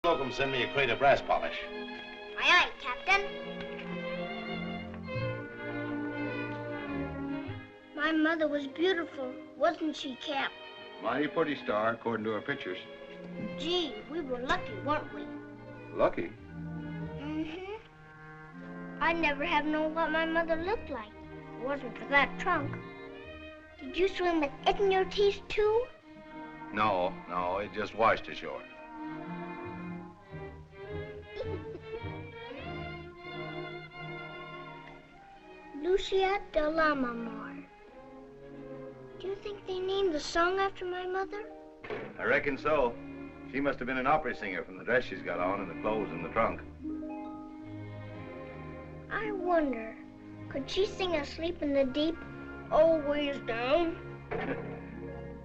Slocum send me a crate of brass polish. Aye, aye, Captain. My mother was beautiful, wasn't she, Cap? Mighty pretty, Star, according to her pictures. Gee, we were lucky, weren't we? Lucky? Mm-hmm. I'd never have known what my mother looked like. If it wasn't for that trunk. Did you swim with it in your teeth, too? No, it just washed ashore. Lucia de Lammermoor. Do you think they named the song after my mother? I reckon so. She must have been an opera singer from the dress she's got on and the clothes in the trunk. I wonder, could she sing Asleep in the Deep, always down?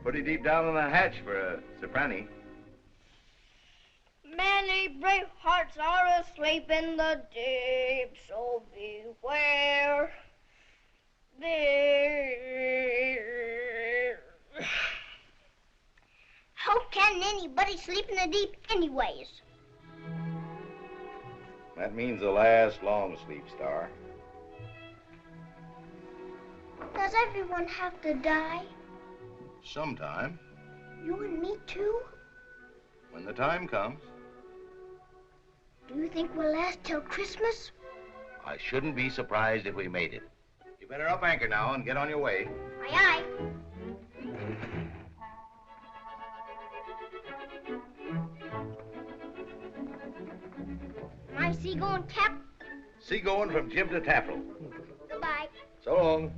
Pretty deep down in the hatch for a soprano. Many brave hearts are asleep in the deep, so beware. There. How can anybody sleep in the deep anyways? That means the last long sleep, Star. Does everyone have to die? Sometime, You and me too? when the time comes. Do you think we'll last till Christmas? I shouldn't be surprised if we made it. You better up anchor now and get on your way. Aye, aye. Am I seagoing, Cap? Seagoing from jib to taffrail. Goodbye. So long.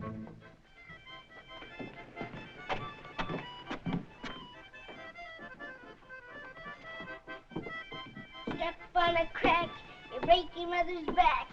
Step on a crack, you break your mother's back.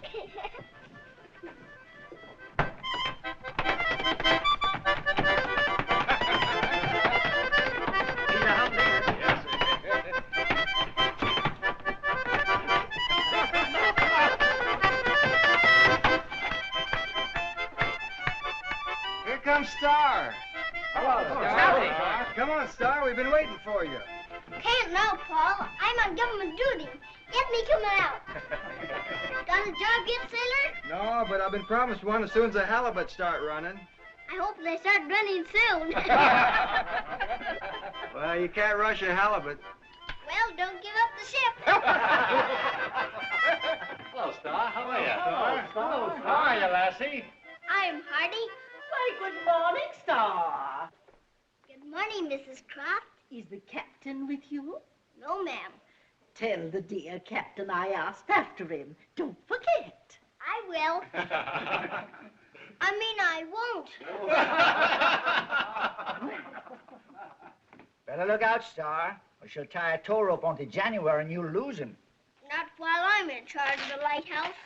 Here comes Star. Hello, Star. Come on, Star. We've been waiting for you. Can't now, Paul. I'm on government duty. Get me coming out. Got a job yet, sailor? No, but I've been promised one as soon as the halibut start running. I hope they start running soon. Well, you can't rush a halibut. Well, don't give up the ship. Hello, Star. How are you? Star. Hello, Star. How are you, lassie? I'm Hardy. Why, good morning, Star. Good morning, Mrs. Croft. Is the captain with you? No, ma'am. Tell the dear captain I asked after him. Don't forget. I will. I mean, I won't. Better look out, Star, or she'll tie a tow rope onto January and you'll lose him. Not while I'm in charge of the lighthouse.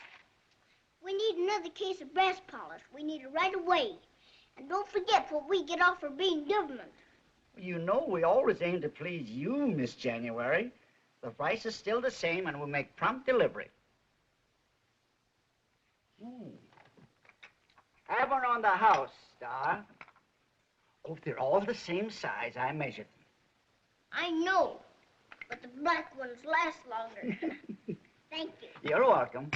We need another case of brass polish. We need it right away. And don't forget what we get off for being government. You know we always aim to please you, Miss January. The price is still the same and we'll make prompt delivery. Have one on the house, Star. Oh, they're all the same size. I measured them. I know, but the black ones last longer. Thank you. You're welcome.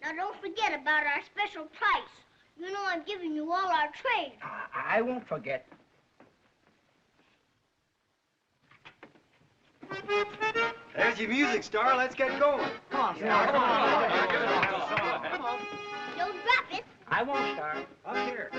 Now, don't forget about our special price. You know I'm giving you all our trade. I won't forget. There's your music, Star. Let's get going. Come on, Star. Come on. Come on. Don't drop it. I won't, Star. Up here.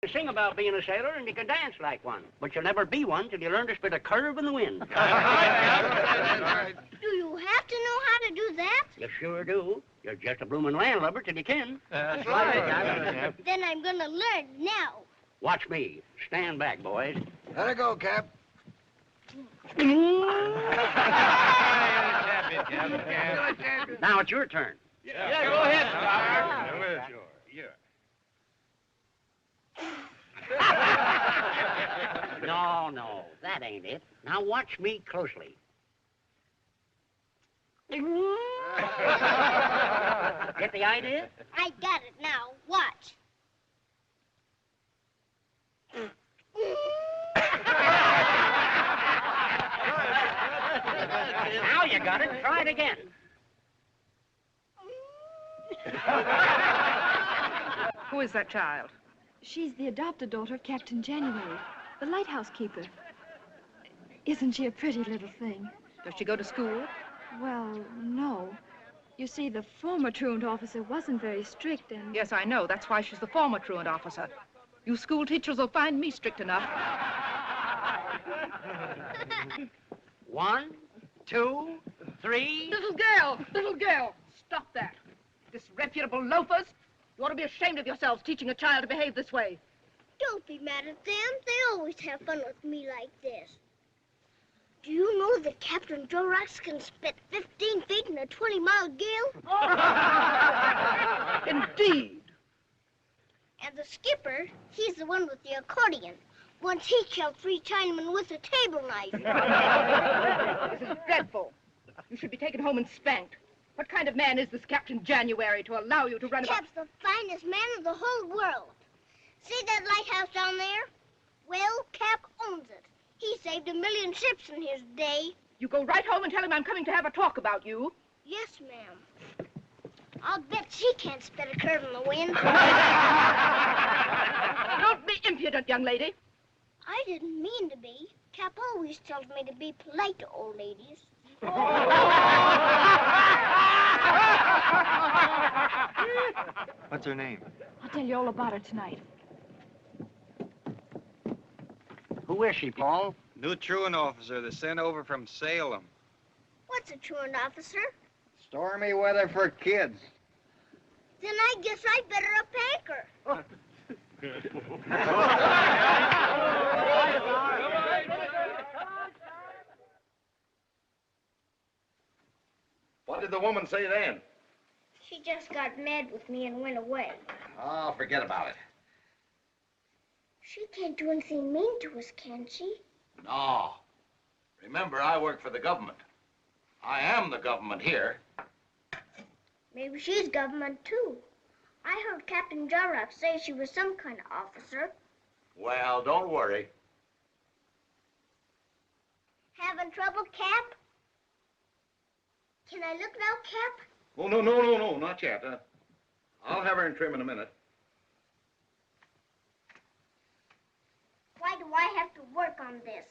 You sing about being a sailor and you can dance like one, but you'll never be one till you learn to spit a curve in the wind. Do you have to know how to do that? You sure do. You're just a bloomin' landlubber till you can. That's right. Then I'm gonna learn now. Watch me. Stand back, boys. Let her go, Cap. Now it's your turn. Yeah, go ahead. No, that ain't it. Now watch me closely. Get the idea? I got it now. Watch. Now you got it. Try it again. Who is that child? She's the adopted daughter of Captain January, the lighthouse keeper. Isn't she a pretty little thing? Does she go to school? Well, no. You see, the former truant officer wasn't very strict and... Yes, I know. That's why she's the former truant officer. You school teachers will find me strict enough. 1, 2, 3. Little girl, stop that. Disreputable loafers. You ought to be ashamed of yourselves teaching a child to behave this way. Don't be mad at them. They always have fun with me like this. Do you know that Captain Joe Rex can spit 15 feet in a 20-mile gale? Indeed. And the skipper, he's the one with the accordion. Once he killed 3 Chinamen with a table knife. This is dreadful. You should be taken home and spanked. What kind of man is this Captain January to allow you to run about... Cap's the finest man in the whole world. See that lighthouse down there? Well, Cap owns it. He saved 1 million ships in his day. You go right home and tell him I'm coming to have a talk about you. Yes, ma'am. I'll bet she can't spit a curve in the wind. Don't be impudent, young lady. I didn't mean to be. Cap always tells me to be polite to old ladies. What's her name? I'll tell you all about her tonight. Who is she, Paul? New truant officer that's sent over from Salem. What's a truant officer? Stormy weather for kids. Then I guess I better up anchor. What did the woman say then? She just got mad with me and went away. Oh, forget about it. She can't do anything mean to us, can she? No. Remember, I work for the government. I am the government here. Maybe she's government, too. I heard Captain Jarrah say she was some kind of officer. Well, don't worry. Having trouble, Cap? Can I look now, Cap? Oh, no, not yet. I'll have her in trim in a minute. Why do I have to work on this?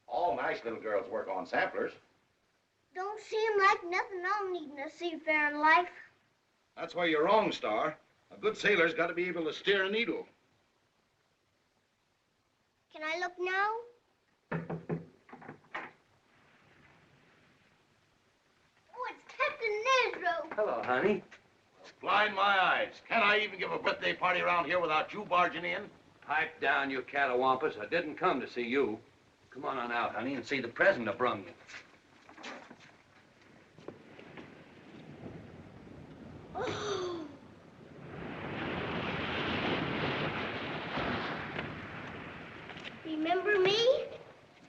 All nice little girls work on samplers. Don't seem like nothing I'll need in a seafaring life. That's why you're wrong, Star. A good sailor's got to be able to steer a needle. Can I look now? Oh, it's Captain Nesro. Hello, honey. Blind my eyes. Can't I even give a birthday party around here without you barging in? Pipe down, you catawampus. I didn't come to see you. Come on out, honey, and see the present I brung you. Oh. Remember me?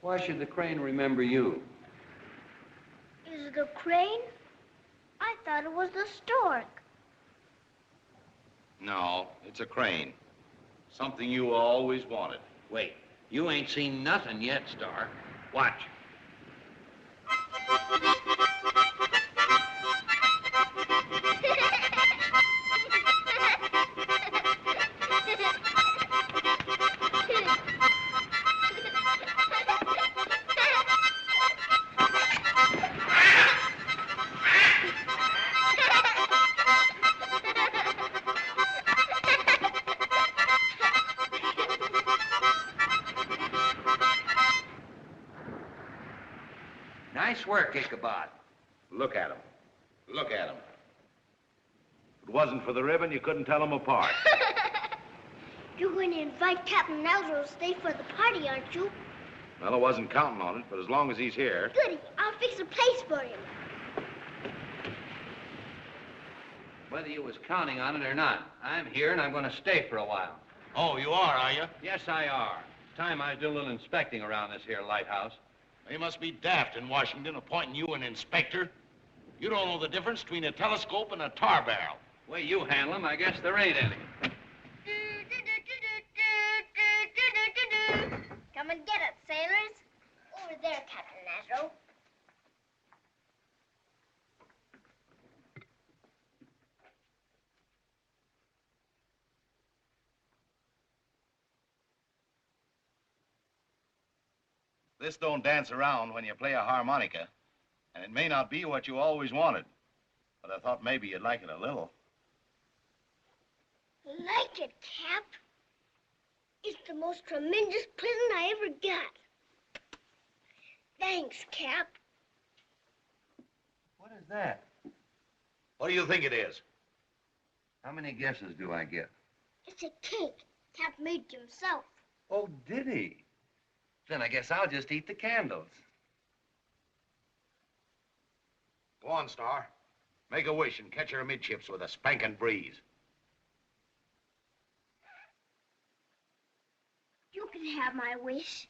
Why should the crane remember you? Is it a crane? I thought it was the stork. No, it's a crane. Something you always wanted. Wait, you ain't seen nothing yet, Star. Watch. swear, Ichabod. Look at him. Look at him. If it wasn't for the ribbon, you couldn't tell them apart. You're going to invite Captain Eldro to stay for the party, aren't you? Well, I wasn't counting on it, but as long as he's here... Goody. I'll fix a place for him. Whether you was counting on it or not, I'm here and I'm going to stay for a while. Oh, you are you? Yes, I are. It's time I do a little inspecting around this here lighthouse. They must be daft in Washington appointing you an inspector. You don't know the difference between a telescope and a tar barrel. The way you handle them, I guess there ain't any. Come and get it, sailors. Over there, Captain Eldro. This don't dance around when you play a harmonica, and it may not be what you always wanted, but I thought maybe you'd like it a little. Like it, Cap? It's the most tremendous present I ever got. Thanks, Cap. What is that? What do you think it is? How many guesses do I get? It's a cake. Cap made it himself. Oh, did he? Then I guess I'll just eat the candles. Go on, Star. Make a wish and catch her amidships with a spanking breeze. You can have my wish.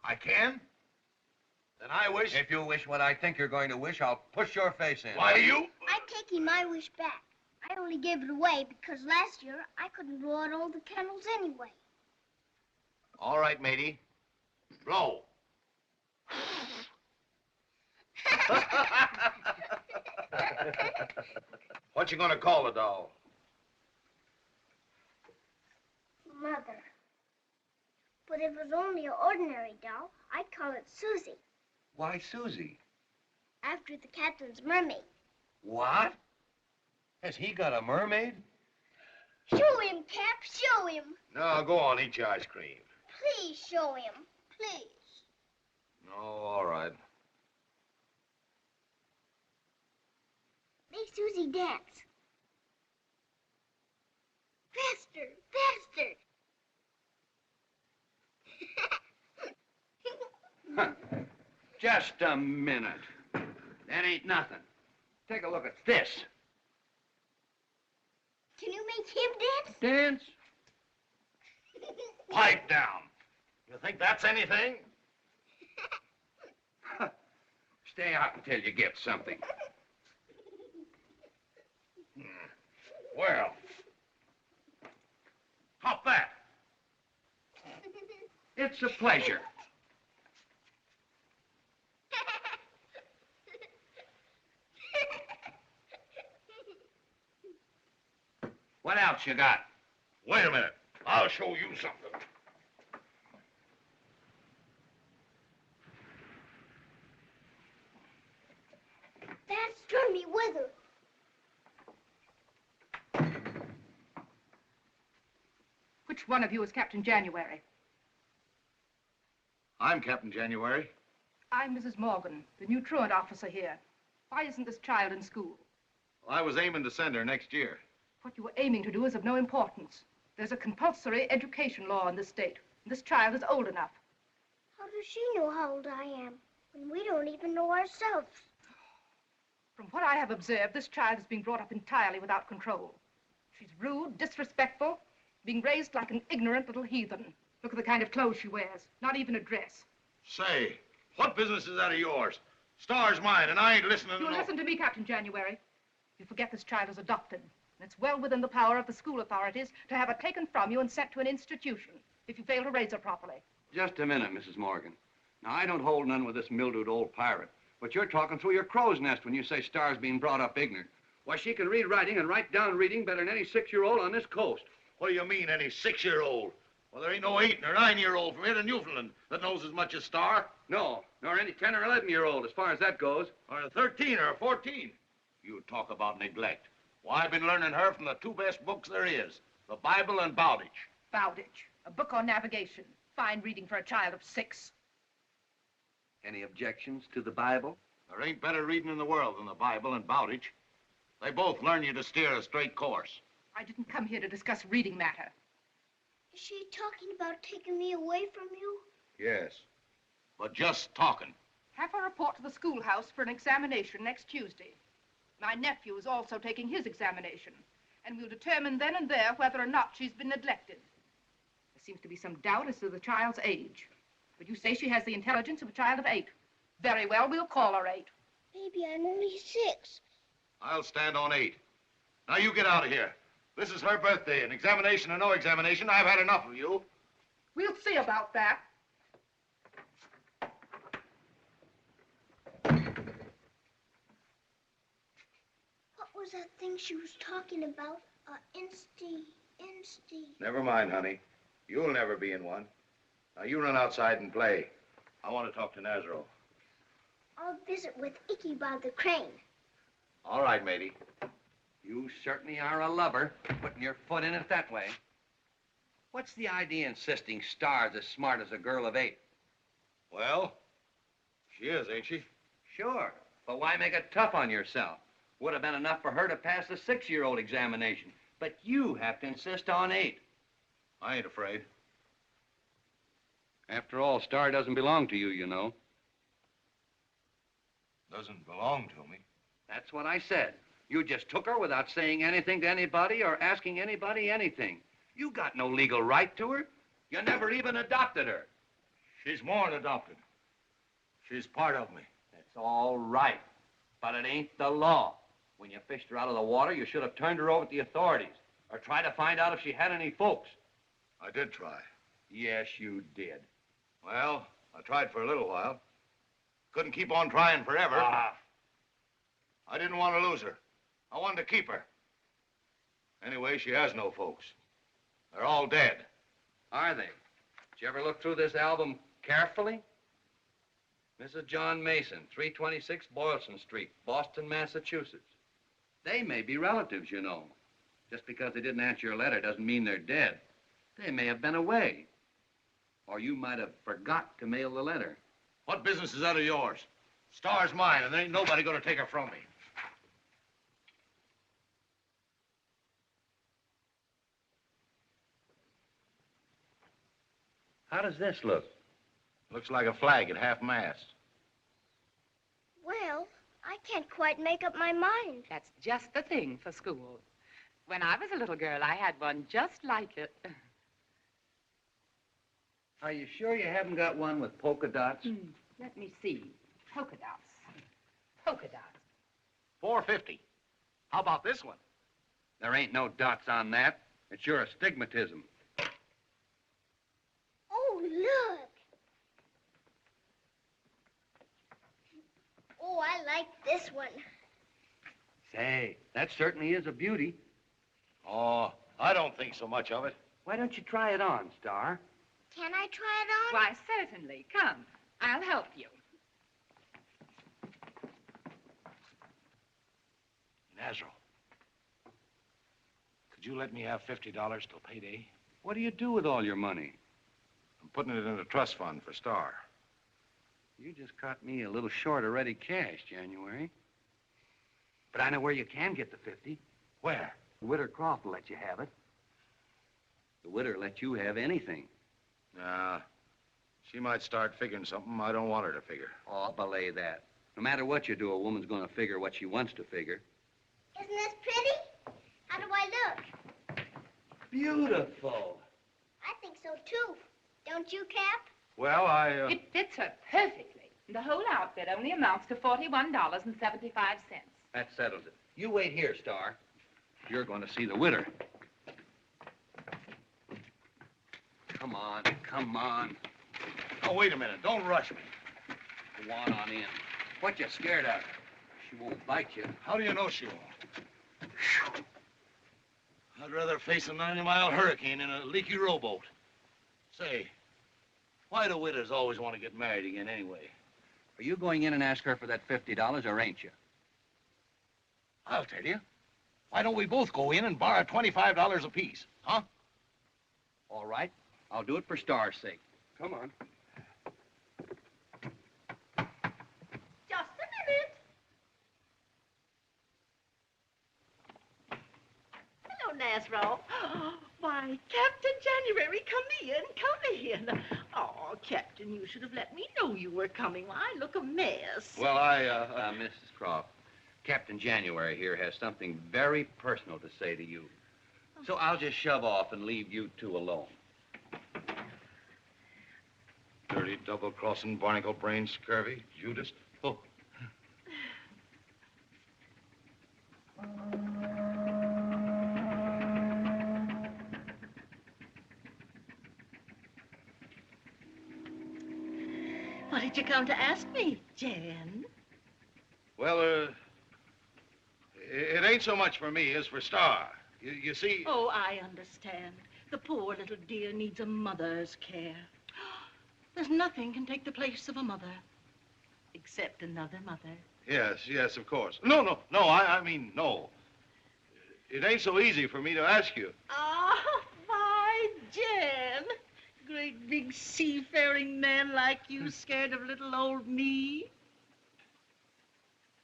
I can? Then I wish... If you wish what I think you're going to wish, I'll push your face in. Why, you... I'm taking my wish back. I only gave it away because last year I couldn't blow out all the candles anyway. All right, matey. Blow. What you gonna call the doll? Mother. But if it was only an ordinary doll, I'd call it Susie, Why, Susie? after the captain's mermaid. What? Has he got a mermaid? Show him, Cap, show him. No, go on, eat your ice cream. Please show him, please. No, all right. Make Susie dance. Faster, faster. Just a minute. That ain't nothing. Take a look at this. Can you make him dance? Dance? Pipe down. You think that's anything? Stay out until you get something. Well, hop that. It's a pleasure. What else you got? Wait a minute. I'll show you something. That's stormy weather. Which one of you is Captain January? I'm Captain January. I'm Mrs. Morgan, the new truant officer here. Why isn't this child in school? Well, I was aiming to send her next year. What you were aiming to do is of no importance. There's a compulsory education law in this state. And this child is old enough. How does she know how old I am when we don't even know ourselves? From what I have observed, this child is being brought up entirely without control. She's rude, disrespectful, being raised like an ignorant little heathen. Look at the kind of clothes she wears. Not even a dress. Say, what business is that of yours? Star's mine, and I ain't listening to You no... listen to me, Captain January. You forget this child is adopted. And it's well within the power of the school authorities to have her taken from you and sent to an institution if you fail to raise her properly. Just a minute, Mrs. Morgan. Now, I don't hold none with this mildewed old pirate, but you're talking through your crow's nest when you say Star's being brought up ignorant. Why, she can read writing and write down reading better than any 6-year-old on this coast. What do you mean, any 6-year-old? Well, there ain't no 8 or 9-year-old from here to Newfoundland that knows as much as Star. No, nor any 10 or 11-year-old, as far as that goes. Or a 13 or a 14. You talk about neglect. Why, I've been learning her from the 2 best books there is, the Bible and Bowditch. Bowditch, a book on navigation. Fine reading for a child of 6. Any objections to the Bible? There ain't better reading in the world than the Bible and Bowditch. They both learn you to steer a straight course. I didn't come here to discuss reading matter. Is she talking about taking me away from you? Yes. But just talking. Have her report to the schoolhouse for an examination next Tuesday. My nephew is also taking his examination, and we'll determine then and there whether or not she's been neglected. There seems to be some doubt as to the child's age. But you say she has the intelligence of a child of 8. Very well, we'll call her 8. Maybe I'm only 6. I'll stand on 8. Now you get out of here. This is her birthday, an examination or no examination. I've had enough of you. We'll see about that. What was that thing she was talking about? Insty. Never mind, honey. You'll never be in one. Now, you run outside and play. I want to talk to Nazaro. I'll visit with Ichabod the crane. All right, matey. You certainly are a lover, putting your foot in it that way. What's the idea insisting Star's as smart as a girl of 8? Well, she is, ain't she? Sure, but why make it tough on yourself? Would have been enough for her to pass the 6-year-old examination, but you have to insist on 8. I ain't afraid. After all, Star doesn't belong to you, you know. Doesn't belong to me. That's what I said. You just took her without saying anything to anybody or asking anybody anything. You got no legal right to her. You never even adopted her. She's more than adopted. She's part of me. That's all right, but it ain't the law. When you fished her out of the water, you should have turned her over to the authorities or tried to find out if she had any folks. I did try. Yes, you did. Well, I tried for a little while. Couldn't keep on trying forever. Ah. I didn't want to lose her. I wanted to keep her. Anyway, she has no folks. They're all dead. Are they? Did you ever look through this album carefully? Mrs. John Mason, 326 Boylston Street, Boston, Massachusetts. They may be relatives, you know. Just because they didn't answer your letter doesn't mean they're dead. They may have been away. Or you might have forgot to mail the letter. What business is that of yours? Star's mine, and there ain't nobody gonna take her from me. How does this look? Looks like a flag at half-mast. Well, I can't quite make up my mind. That's just the thing for school. When I was a little girl, I had one just like it. Are you sure you haven't got one with polka dots? Let me see. Polka dots. Polka dots. $4.50. How about this one? There ain't no dots on that. It's your astigmatism. Oh, look. Oh, I like this one. Say, that certainly is a beauty. Oh, I don't think so much of it. Why don't you try it on, Star? Can I try it on? Why, certainly. Come, I'll help you. Nazaro, could you let me have $50 till payday? What do you do with all your money? I'm putting it in a trust fund for Star. You just caught me a little short of ready cash, January. But I know where you can get the 50. Where? Widder Croft will let you have it. The widder let you have anything. Nah, she might start figuring something I don't want her to figure. Oh, belay that. No matter what you do, a woman's going to figure what she wants to figure. Isn't this pretty? How do I look? Beautiful. I think so, too. Don't you, Cap? Well, It fits her perfectly. The whole outfit only amounts to $41.75. That settles it. You wait here, Star. You're going to see the widder. Come on, come on. Oh, wait a minute. Don't rush me. Go on in. What you scared of? She won't bite you. How do you know she won't? I'd rather face a 90-mile hurricane in a leaky rowboat. Say, why do widows always want to get married again anyway? Are you going in and ask her for that $50 or ain't you? I'll tell you. Why don't we both go in and borrow $25 apiece, huh? All right. I'll do it for Star's sake. Come on. Just a minute. Why, Captain January, come in. Oh, Captain, you should have let me know you were coming. Why, I look a mess. Well, Mrs. Croft, Captain January here has something very personal to say to you. So I'll just shove off and leave you two alone. Dirty double-crossing barnacle brain scurvy, Judas. Oh. What did you come to ask me, Jan? Well, it ain't so much for me as for Star. You see... Oh, I understand. The poor little dear needs a mother's care. There's nothing can take the place of a mother, except another mother. Yes, of course. No, I mean, no. It ain't so easy for me to ask you. Oh, my Jan. Great big seafaring man like you scared of little old me?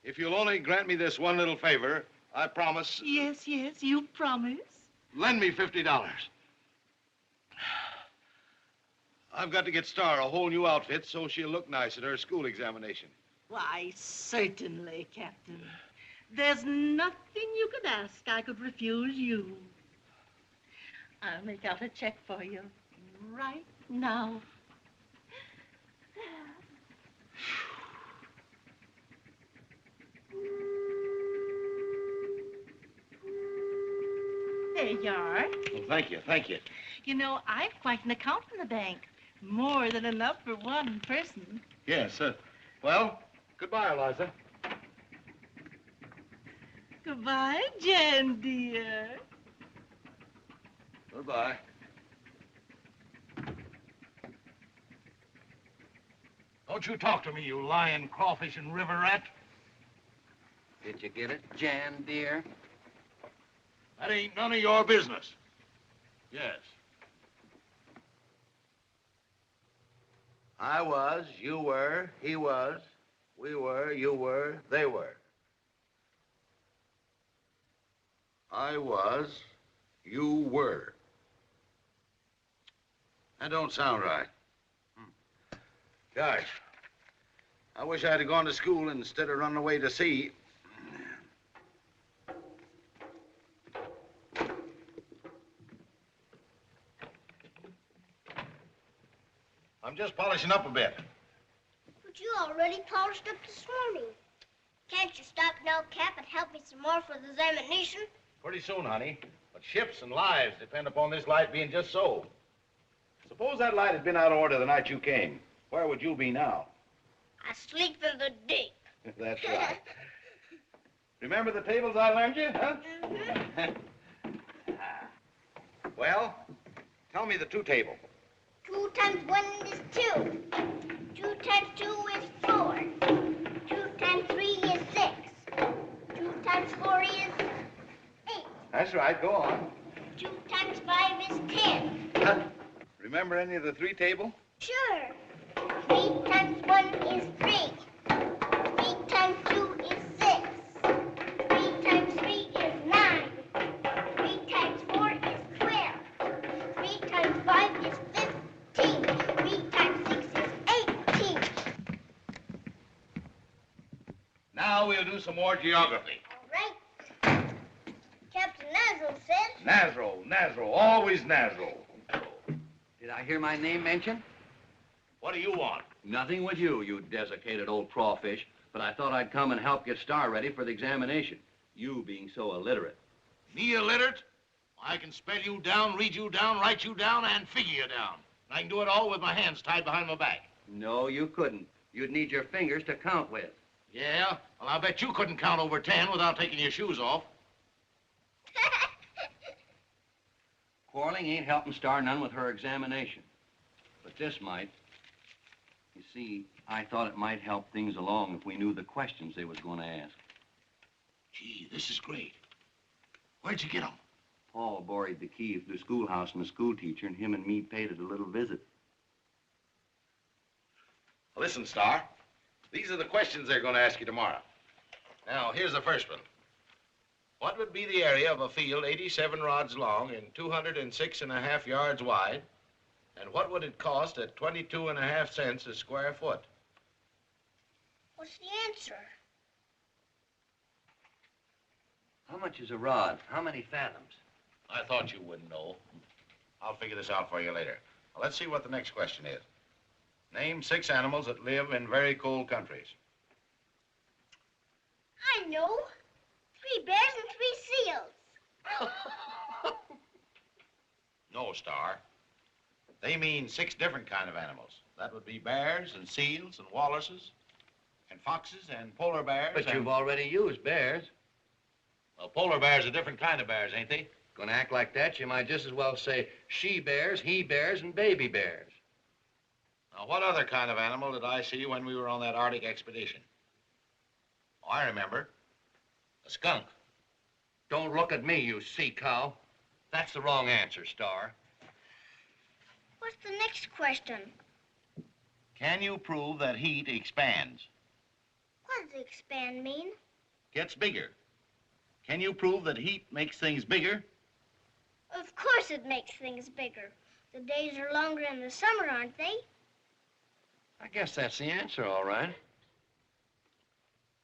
If you'll only grant me this one little favor, I promise... Yes, you promise. Lend me $50. I've got to get Star a whole new outfit so she'll look nice at her school examination. Why, certainly, Captain. There's nothing you could ask I could refuse you. I'll make out a check for you right now. There you are. Well, thank you. You know, I've quite an account in the bank. More than enough for one person. Yes, well, goodbye, Eliza. Goodbye, Jan, dear. Goodbye. Don't you talk to me, you lying crawfish and river rat. Did you get it, Jan, dear? That ain't none of your business. Yes. I was, you were, he was, we were, you were, they were. I was, you were. That don't sound right. Gosh, I wish I'd have gone to school instead of running away to sea. I'm just polishing up a bit. But you already polished up this morning. Can't you stop now, Cap, and help me some more for the examination? Pretty soon, honey. But ships and lives depend upon this light being just so. Suppose that light had been out of order the night you came. Where would you be now? I sleep in the deep. That's right. Remember the tables I learned you, huh? Mm-hmm. Well, tell me the two table. 2 times 1 is 2. 2 times 2 is 4. 2 times 3 is 6. 2 times 4 is 8. That's right, go on. 2 times 5 is 10. Huh? Remember any of the three table? Sure. 3 times 1 is 3. 3 times 2 is 6. 3 times 3 is 9. 3 times 4 is 12. 3 times 5 is 15. 3 times 6 is 18. Now we'll do some more geography. All right. Captain Nazro says... Nazro, always Nazro. Did I hear my name mentioned? What do you want? Nothing with you, you desiccated old crawfish. But I thought I'd come and help get Star ready for the examination. You being so illiterate. Me illiterate? I can spell you down, read you down, write you down, and figure you down. I can do it all with my hands tied behind my back. No, you couldn't. You'd need your fingers to count with. Yeah? Well, I bet you couldn't count over 10 without taking your shoes off. Quarreling ain't helping Star none with her examination. But this might. You see, I thought it might help things along if we knew the questions they was going to ask. Gee, this is great. Where'd you get them? Paul borrowed the key to the schoolhouse from the school teacher, and him and me paid it a little visit. Listen, Star. These are the questions they're going to ask you tomorrow. Now, here's the first one. What would be the area of a field 87 rods long and 206.5 yards wide? And what would it cost at 22.5 cents a square foot? What's the answer? How much is a rod? How many fathoms? I thought you wouldn't know. I'll figure this out for you later. Well, let's see what the next question is. Name 6 animals that live in very cold countries. I know. 3 bears and 3 seals. No, Star. They mean 6 different kind of animals. That would be bears and seals and walruses and foxes and polar bears. But you've already used bears. Well, polar bears are different kind of bears, ain't they? Gonna act like that, you might just as well say she bears, he bears, and baby bears. Now, what other kind of animal did I see when we were on that Arctic expedition? Oh, I remember. A skunk. Don't look at me, you sea cow. That's the wrong answer, Star. What's the next question? Can you prove that heat expands? What does expand mean? Gets bigger. Can you prove that heat makes things bigger? Of course it makes things bigger. The days are longer in the summer, aren't they? I guess that's the answer, all right.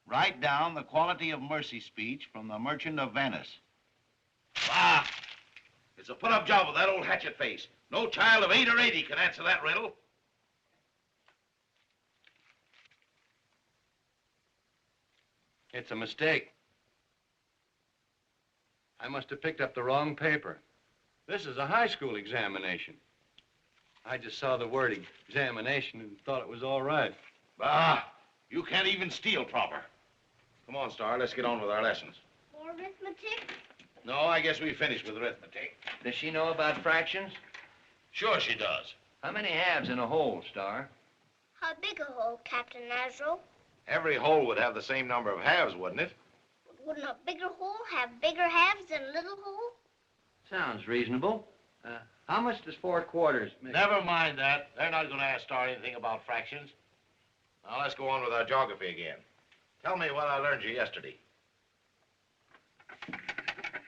Write down the quality of mercy speech from the Merchant of Venice. Ah! It's a put-up job with that old hatchet face. No child of 8 or 80 can answer that riddle. It's a mistake. I must have picked up the wrong paper. This is a high school examination. I just saw the word examination and thought it was all right. Ah! You can't even steal proper. Come on, Star, let's get on with our lessons. More arithmetic? No, I guess we finished with arithmetic. Does she know about fractions? Sure she does. How many halves in a whole, Star? How big a hole, Captain Nasro? Every hole would have the same number of halves, wouldn't it? Wouldn't a bigger hole have bigger halves than a little hole? Sounds reasonable. How much does 4 quarters make? Never mind that. They're not going to ask Star anything about fractions. Now, let's go on with our geography again. Tell me what I learned you yesterday.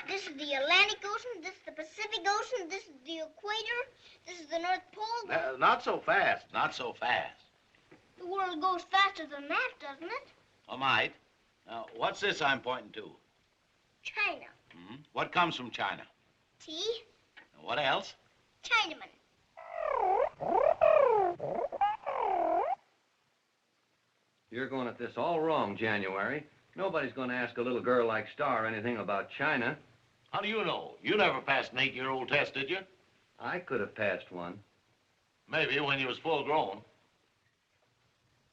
This is the Atlantic Ocean, this is the Pacific Ocean, this is the equator, this is the North Pole. Not so fast. Not so fast. The world goes faster than that, doesn't it? I might. Now, what's this I'm pointing to? China. Hmm? What comes from China? Tea. And what else? Chinaman. You're going at this all wrong, January. Nobody's going to ask a little girl like Star anything about China. How do you know? You never passed an 8-year-old test, did you? I could have passed one. Maybe when you was full grown.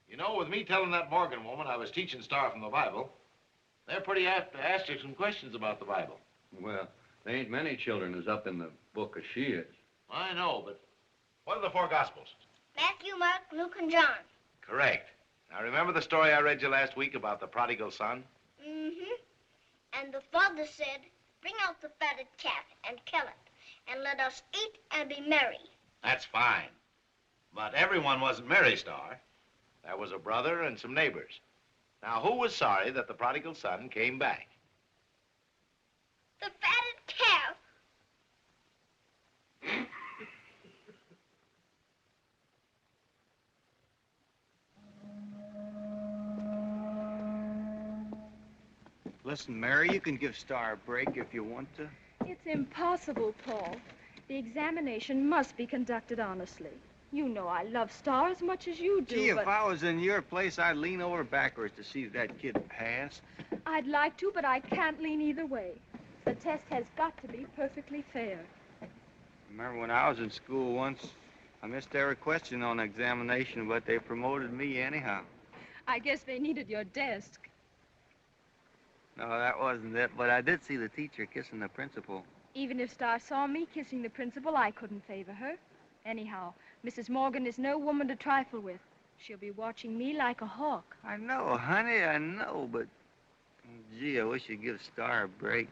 You know, with me telling that Morgan woman I was teaching Star from the Bible, they're pretty apt to ask her some questions about the Bible. Well, there ain't many children as up in the book as she is. I know, but what are the 4 Gospels? Matthew, Mark, Luke, and John. Correct. Now, remember the story I read you last week about the prodigal son? Mm-hmm. And the father said, bring out the fatted calf and kill it, and let us eat and be merry. That's fine. But everyone wasn't merry, Star. There was a brother and some neighbors. Now, who was sorry that the prodigal son came back? The fatted calf. Listen, Mary, you can give Star a break if you want to. It's impossible, Paul. The examination must be conducted honestly. You know I love Star as much as you do, Gee, but if I was in your place, I'd lean over backwards to see that kid pass. I'd like to, but I can't lean either way. The test has got to be perfectly fair. Remember when I was in school once, I missed every question on the examination, but they promoted me anyhow. I guess they needed your desk. No, that wasn't it, but I did see the teacher kissing the principal. Even if Star saw me kissing the principal, I couldn't favor her. Anyhow, Mrs. Morgan is no woman to trifle with. She'll be watching me like a hawk. I know, honey, I know, but gee, I wish you'd give Star a break.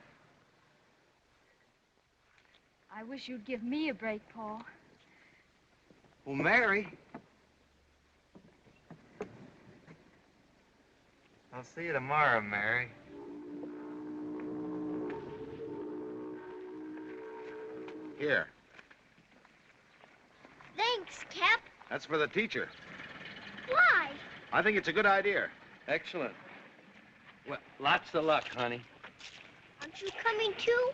I wish you'd give me a break, Paul. Well, Mary. I'll see you tomorrow, Mary. Here. Thanks, Cap. That's for the teacher. Why? I think it's a good idea. Excellent. Well, lots of luck, honey. Aren't you coming too?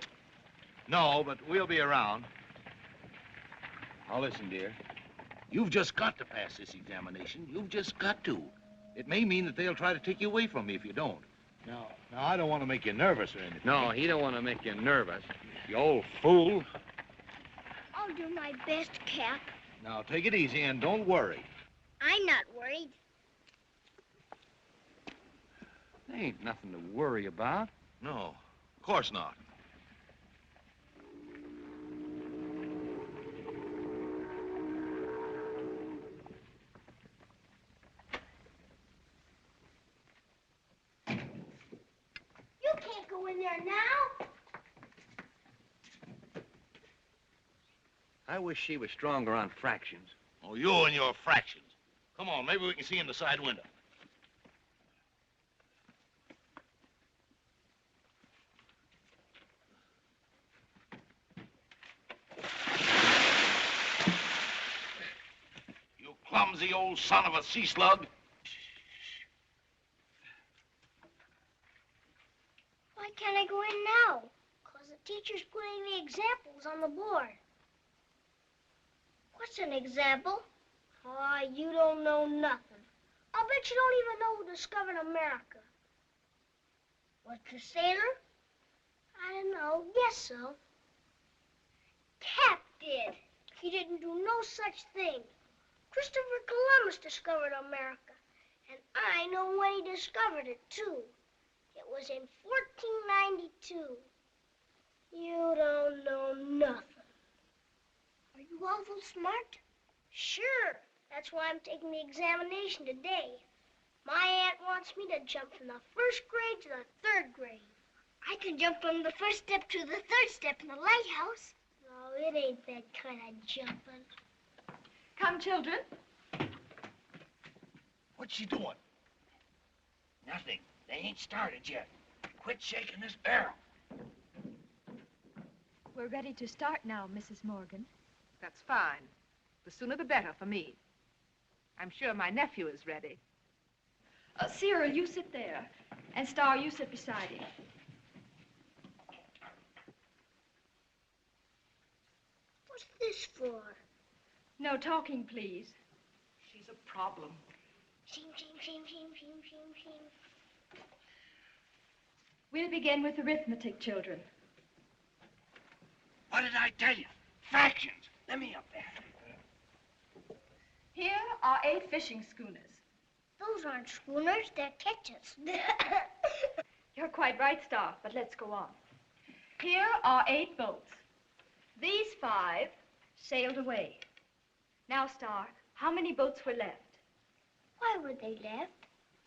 No, but we'll be around. Now listen, dear. You've just got to pass this examination. You've just got to. It may mean that they'll try to take you away from me if you don't. Now, I don't want to make you nervous or anything. No, he don't want to make you nervous. You old fool. I'll do my best, Cap. Now, take it easy and don't worry. I'm not worried. There ain't nothing to worry about. No, of course not. You can't go in there now. I wish she was stronger on fractions. Oh, you and your fractions. Come on, maybe we can see in the side window. You clumsy old son of a sea slug. Why can't I go in now? Because the teacher's putting the examples on the board. What's an example? Oh, you don't know nothing. I'll bet you don't even know who discovered America. What's a sailor? I don't know. Guess so. Cap did. He didn't do no such thing. Christopher Columbus discovered America. And I know when he discovered it, too. It was in 1492. You don't know nothing. Are you awful smart? Sure. That's why I'm taking the examination today. My aunt wants me to jump from the first grade to the third grade. I can jump from the first step to the third step in the lighthouse. No, it ain't that kind of jumping. Come, children. What's she doing? Nothing. They ain't started yet. Quit shaking this barrel. We're ready to start now, Mrs. Morgan. That's fine. The sooner the better for me. I'm sure my nephew is ready. Cyril, you sit there. And Star, you sit beside him. What's this for? No talking, please. She's a problem. Shing, shing, shing, shing, shing, shing, shing. We'll begin with arithmetic, children. What did I tell you? Fractions. Let me up there. Here are 8 fishing schooners. Those aren't schooners, they're ketches. You're quite right, Star, but let's go on. Here are 8 boats. These 5 sailed away. Now, Star, how many boats were left? Why were they left?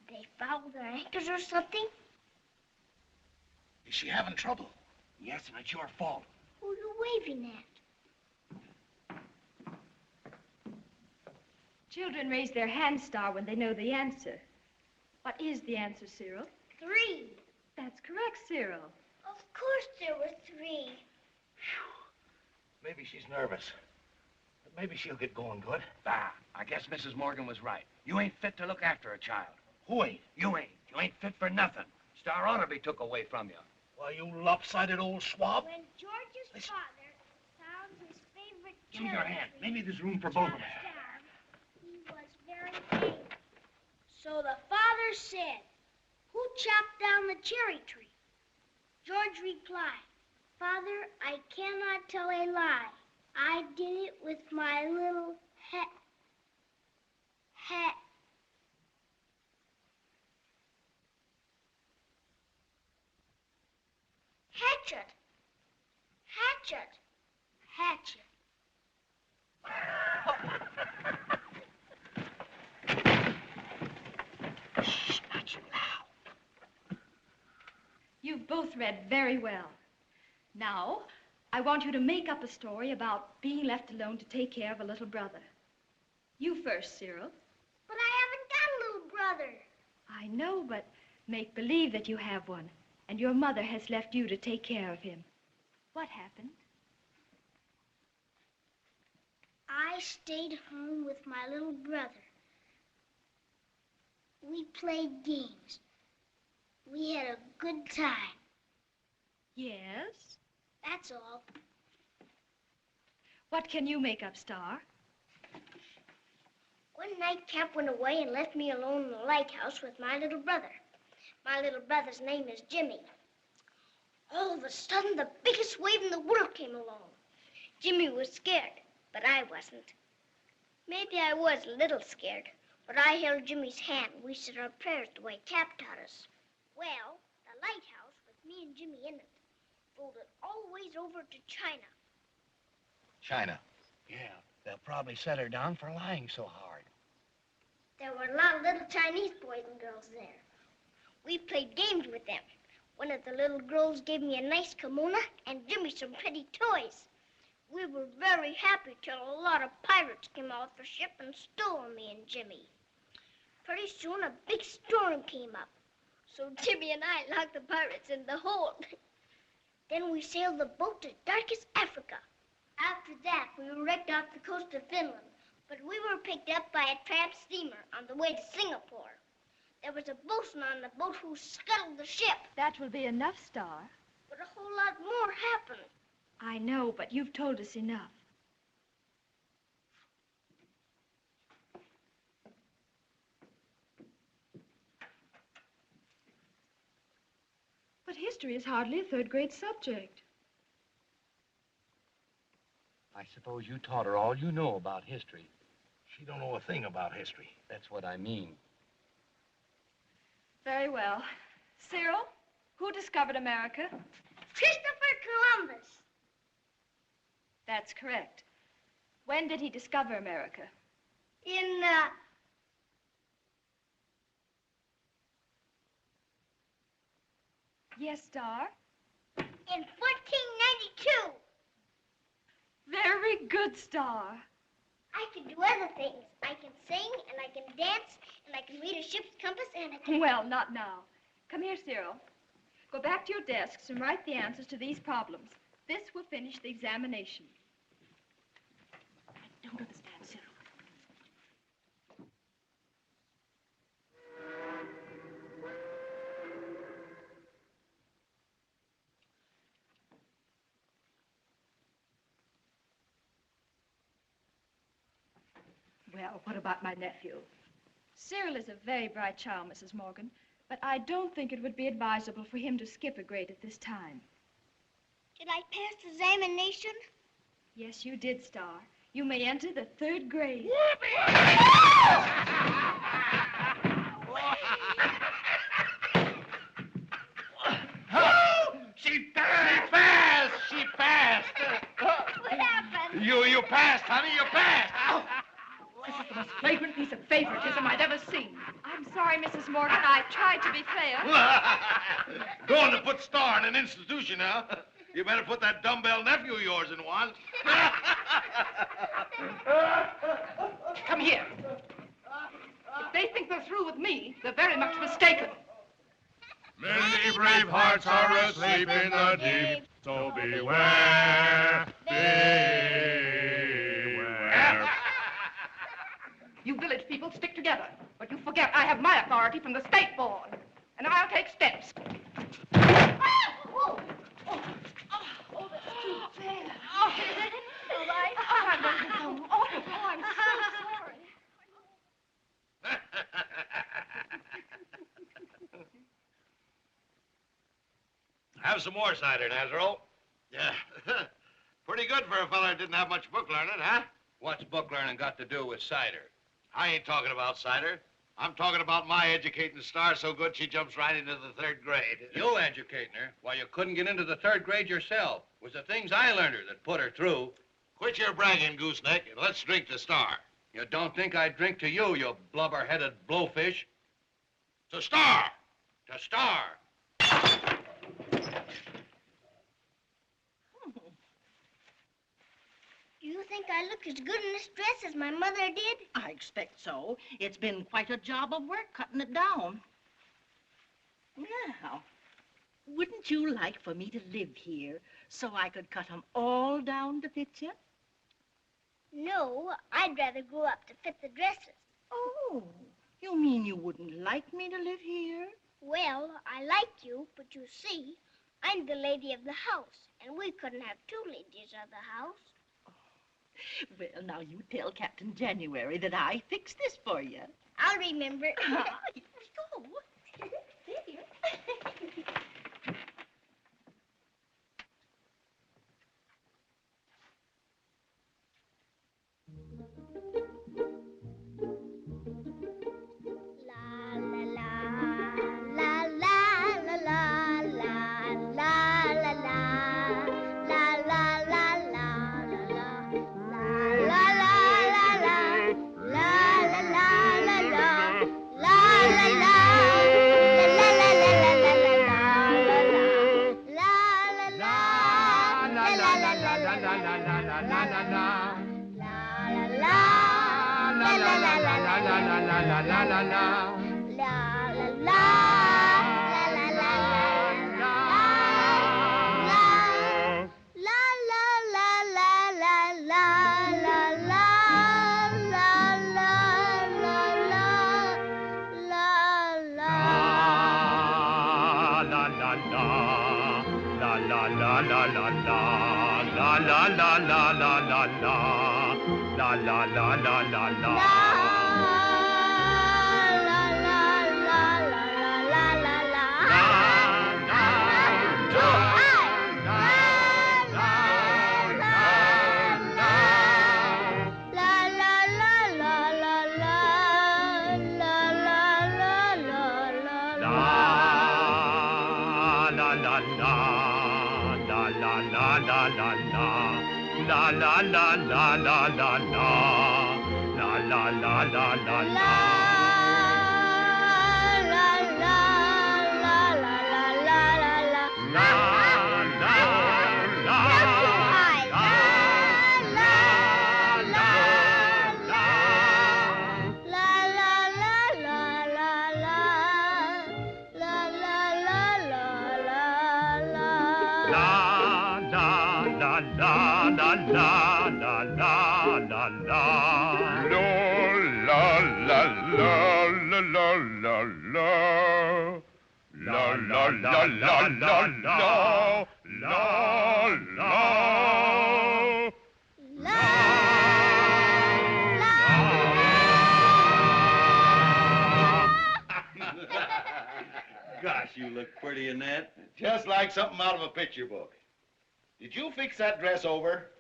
Did they foul their anchors or something? Is she having trouble? Yes, and it's your fault. Who are you waving at? Children raise their hands, Star, when they know the answer. What is the answer, Cyril? 3. That's correct, Cyril. Of course there were 3. Maybe she's nervous. But maybe she'll get going good. Ah, I guess Mrs. Morgan was right. You ain't fit to look after a child. Who ain't? You ain't. You ain't fit for nothing. Star ought to be took away from you. Why, you lopsided old swab. When George's father found his favorite Give me cherry your hand. tree, Maybe there's room for both of us. he was very angry. So the father said, "Who chopped down the cherry tree?" George replied, "Father, I cannot tell a lie. I did it with my little hatchet. Shh, not so loud. You've both read very well. Now, I want you to make up a story about being left alone to take care of a little brother. You first, Cyril. But I haven't got a little brother. I know, but make believe that you have one, and your mother has left you to take care of him. What happened? stayed home with my little brother. We played games. We had a good time. Yes? That's all. What can you make up, Star? One night, Cap went away and left me alone in the lighthouse with my little brother. My little brother's name is Jimmy. All of a sudden, the biggest wave in the world came along. Jimmy was scared, but I wasn't. Maybe I was a little scared, but I held Jimmy's hand. We said our prayers the way Cap taught us. Well, the lighthouse, with me and Jimmy in it, folded all the ways over to China. China. Yeah, they'll probably set her down for lying so hard. There were a lot of little Chinese boys and girls there. We played games with them. One of the little girls gave me a nice kimono and Jimmy some pretty toys. We were very happy till a lot of pirates came off the ship and stole me and Jimmy. Pretty soon a big storm came up. So Jimmy and I locked the pirates in the hold. Then we sailed the boat to darkest Africa. After that, we were wrecked off the coast of Finland, but we were picked up by a tramp steamer on the way to Singapore. There was a bosun on the boat who scuttled the ship. That will be enough, Star. But a whole lot more happened. I know, but you've told us enough. But history is hardly a third-grade subject. I suppose you taught her all you know about history. She don't know a thing about history. That's what I mean. Very well. Cyril, who discovered America? Christopher Columbus. That's correct. When did he discover America? In, Yes, Star? in 1492. Very good, Star. I can do other things. I can sing, and I can dance, and I can read a ship's compass, and I can... Well, not now. Come here, Cyril. Go back to your desks and write the answers to these problems. This will finish the examination. I don't understand, Cyril. Well, what about my nephew? Cyril is a very bright child, Mrs. Morgan, but I don't think it would be advisable for him to skip a grade at this time. Did I pass the examination? Yes, you did, Star. You may enter the third grade. She passed! She passed! What happened? You passed, honey, you passed! This is the most flagrant piece of favoritism I've ever seen. I'm sorry, Mrs. Morgan. I tried to be fair. Going to put Star in an institution, huh? You better put that dumbbell nephew of yours in one. Come here. If they think they're through with me, they're very much mistaken. Many brave hearts are asleep in the deep, so beware, beware. You village people stick together, but you forget I have my authority from the state board, and I'll take steps. Oh, that's too bad. All right. I'm going to go. Oh, I'm so sorry. Have some more cider, Nazaro. Yeah. Pretty good for a fella who didn't have much book learning, huh? What's book learning got to do with cider? I ain't talking about cider. I'm talking about my educating Star so good she jumps right into the third grade. You educating her? Why, you couldn't get into the third grade yourself. It was the things I learned her that put her through. Quit your bragging, gooseneck, and let's drink to Star. You don't think I'd drink to you, you blubber-headed blowfish? To Star! To Star! Do you think I look as good in this dress as my mother did? I expect so. It's been quite a job of work cutting it down. Now, wouldn't you like for me to live here so I could cut 'em all down to fit you? No, I'd rather grow up to fit the dresses. Oh, you mean you wouldn't like me to live here? Well, I like you, but you see, I'm the lady of the house, and we couldn't have two ladies of the house. Well, now you tell Captain January that I fixed this for you. I'll remember. Go. There. Gosh, you look pretty in that. Just like something out of a picture book. Did you fix that dress over?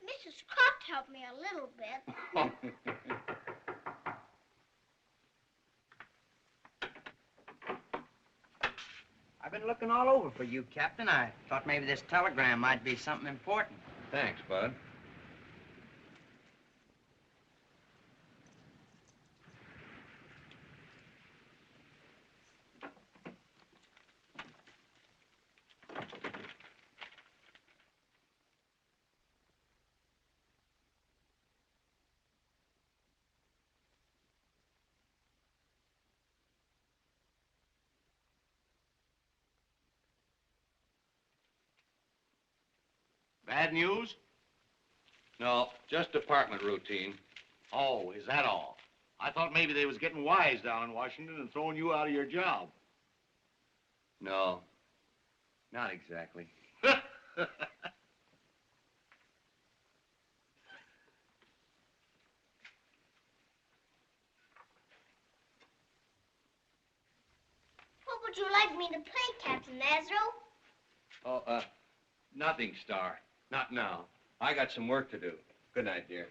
Mrs. Croft helped me a little bit. I've been looking all over for you, Captain. I thought maybe this telegram might be something important. Thanks, Bud. Bad news? No, just department routine. Oh, is that all? I thought maybe they was getting wise down in Washington and throwing you out of your job. No, not exactly. What would you like me to play, Captain Nazaro? Oh, nothing, Star. Not now. I got some work to do. Good night, dear.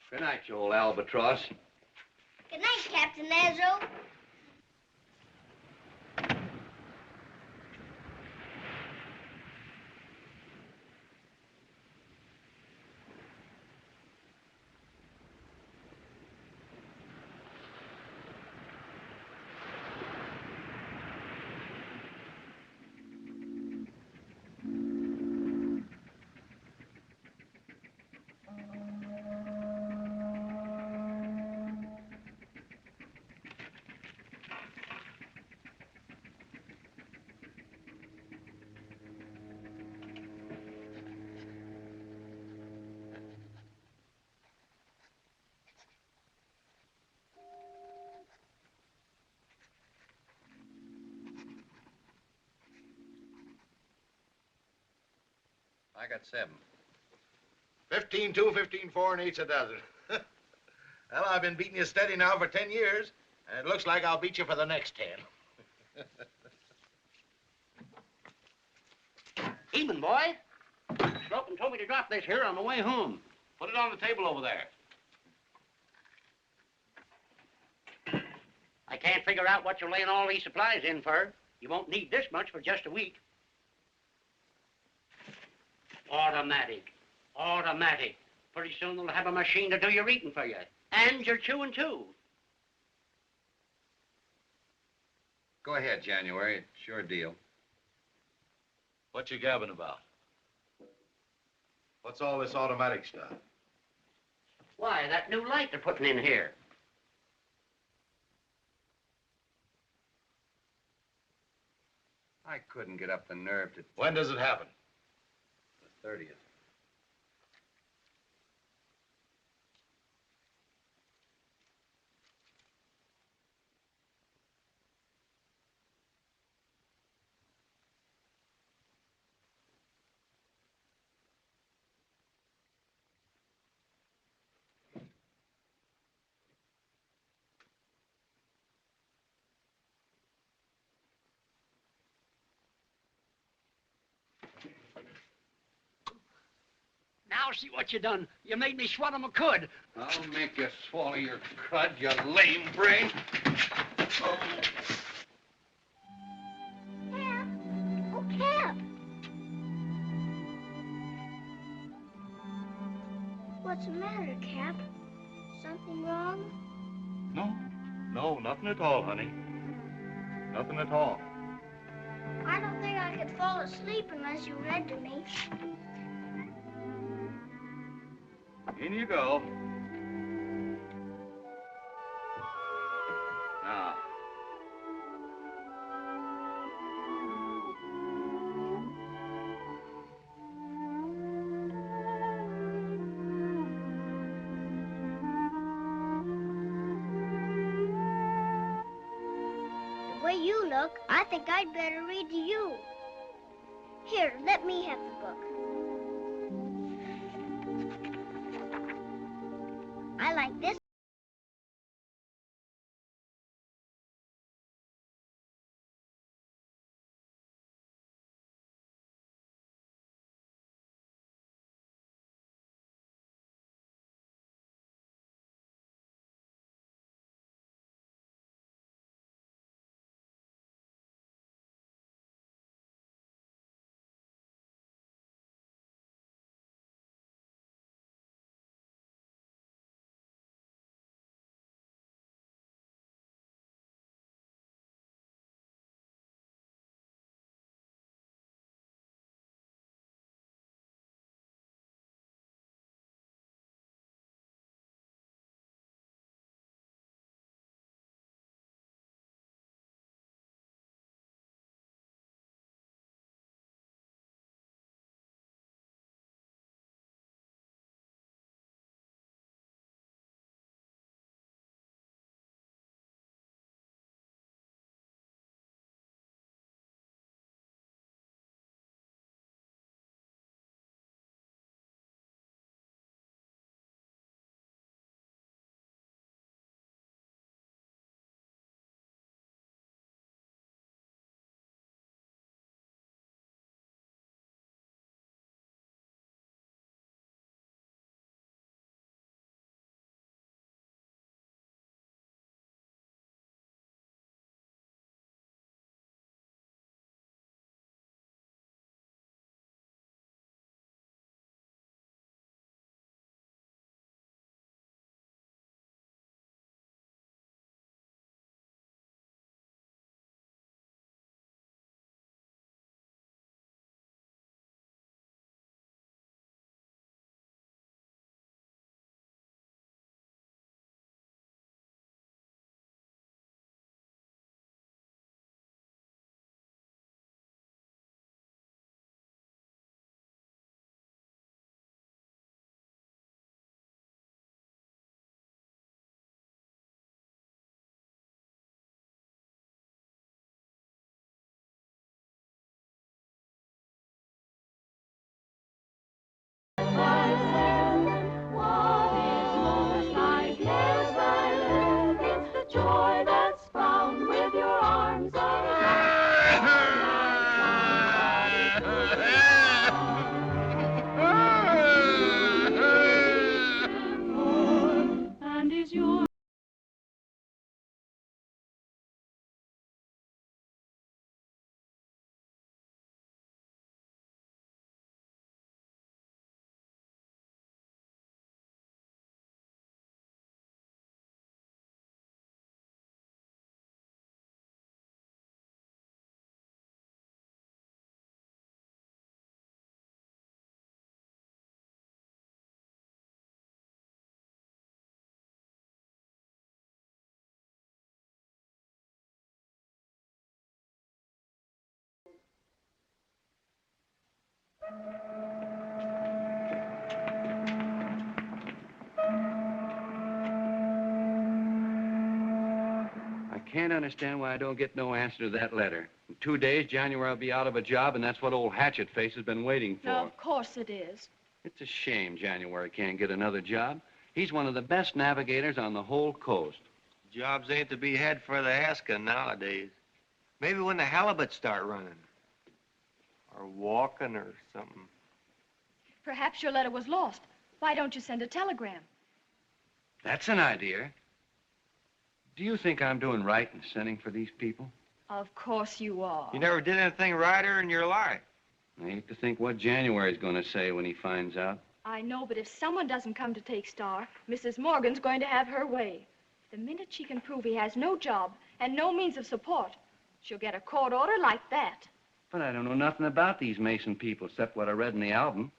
Good night, you old albatross. Good night, Captain Nazaro. I got 7. 15-2, 15-4, and 8's a dozen. Well, I've been beating you steady now for 10 years, and it looks like I'll beat you for the next 10. Even, boy. Slocum told me to drop this here on the way home. Put it on the table over there. I can't figure out what you're laying all these supplies in for. You won't need this much for just a week. Automatic. Automatic. Pretty soon they'll have a machine to do your eating for you. And your chewing, too. Go ahead, January. It's your deal. What you gabbing about? What's all this automatic stuff? Why, that new light they're putting in here. I couldn't get up the nerve to... When does it happen? The 30th. Now see what you done. You made me swallow my cud. I'll make you swallow your crud, you lame brain. Cap. Oh, Cap. What's the matter, Cap? Something wrong? No, nothing at all, honey. Nothing at all. I don't think I could fall asleep unless you read to me. In you go. Now. The way you look, I think I'd better read to you. Here, let me have the book. I like this I can't understand why I don't get no answer to that letter. In 2 days, January will be out of a job, and that's what old Hatchet Face has been waiting for. No, of course it is. It's a shame January can't get another job. He's one of the best navigators on the whole coast. Jobs ain't to be had for the asking nowadays. Maybe when the halibuts start running. Or walking or something. Perhaps your letter was lost. Why don't you send a telegram? That's an idea. Do you think I'm doing right in sending for these people? Of course you are. You never did anything righter in your life. I hate to think what January's going to say when he finds out. I know, but if someone doesn't come to take Star, Mrs. Morgan's going to have her way. The minute she can prove he has no job and no means of support, she'll get a court order like that. But I don't know nothing about these Mason people except what I read in the album.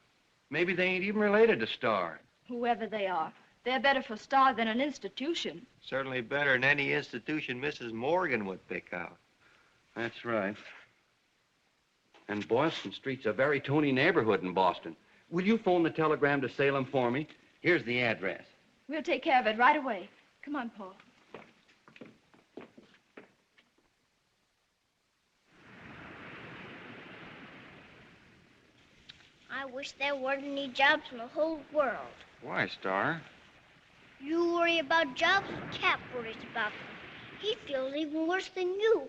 Maybe they ain't even related to Star. Whoever they are, they're better for Star than an institution. Certainly better than any institution Mrs. Morgan would pick out. That's right. And Boylston Street's a very Tony neighborhood in Boston. Will you phone the telegram to Salem for me? Here's the address. We'll take care of it right away. Come on, Paul. I wish there weren't any jobs in the whole world. Why, Star? You worry about jobs, Cap worries about them. He feels even worse than you.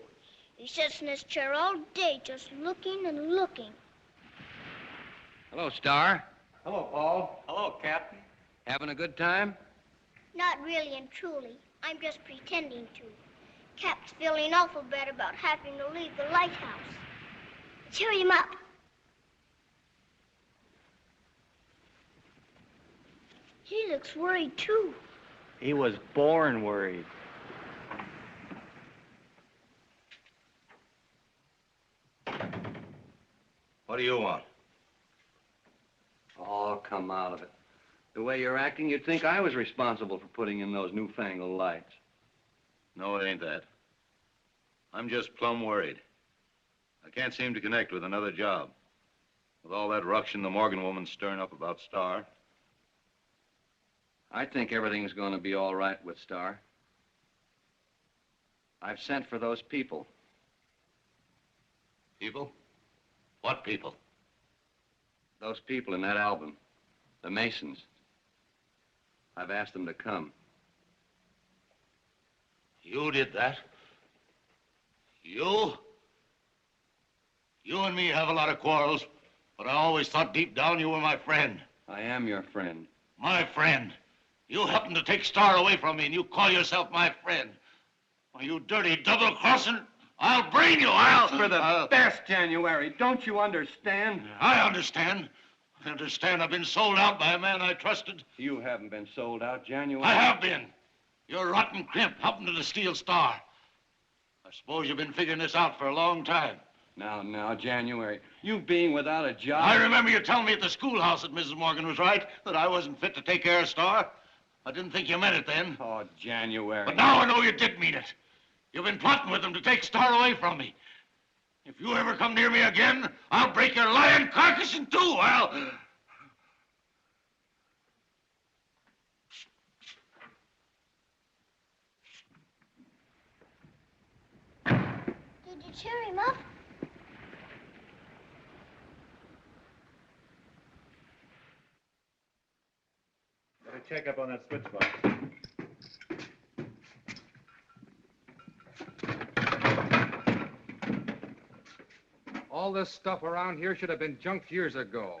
He sits in his chair all day just looking and looking. Hello, Star. Hello, Paul. Hello, Captain. Having a good time? Not really and truly. I'm just pretending to. Cap's feeling awful bad about having to leave the lighthouse. Cheer him up. He looks worried, too. He was born worried. What do you want? Oh, come out of it. The way you're acting, you'd think I was responsible for putting in those newfangled lights. No, it ain't that. I'm just plumb worried. I can't seem to connect with another job. With all that ruction the Morgan woman's stirring up about Star. I think everything's going to be all right with Star. I've sent for those people. People? What people? Those people in that album. The Masons. I've asked them to come. You did that? You? You and me have a lot of quarrels, but I always thought deep down you were my friend. I am your friend. My friend? You happen to take Star away from me and you call yourself my friend. Well, you dirty double-crossing, I'll brain you, For the best, January. Don't you understand? I understand. I understand I've been sold out by a man I trusted. You haven't been sold out, January. I have been. You're a rotten crimp helping to steal Star. I suppose you've been figuring this out for a long time. Now, January. You being without a job. I remember you telling me at the schoolhouse that Mrs. Morgan was right, that I wasn't fit to take care of Star. I didn't think you meant it then. Oh, January. But now I know you did mean it. You've been plotting with them to take Star away from me. If you ever come near me again, I'll break your lying carcass in two. Did you cheer him up? Better check up on that switch box. All this stuff around here should have been junked years ago.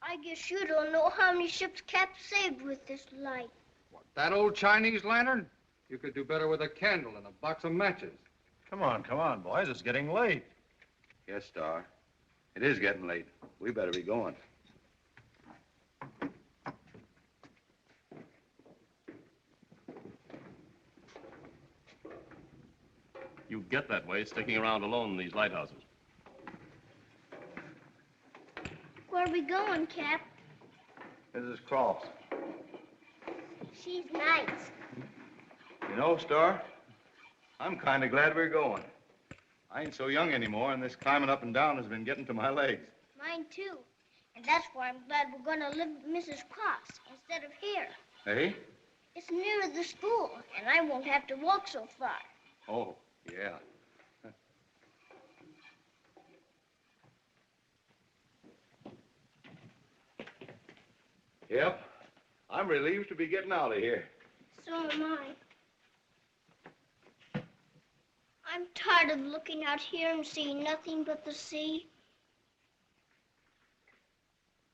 I guess you don't know how many ships Cap saved with this light. That old Chinese lantern? You could do better with a candle and a box of matches. Come on, boys. It's getting late. Yes, Star. It is getting late. We better be going. You get that way sticking around alone in these lighthouses. Where are we going, Cap? Mrs. Cross. She's nice. You know, Star, I'm kind of glad we're going. I ain't so young anymore, and this climbing up and down has been getting to my legs. Mine, too. And that's why I'm glad we're going to live with Mrs. Cross instead of here. Hey? It's nearer the school, and I won't have to walk so far. Oh, yeah. Yep. I'm relieved to be getting out of here. So am I. I'm tired of looking out here and seeing nothing but the sea.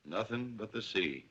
Nothing but the sea.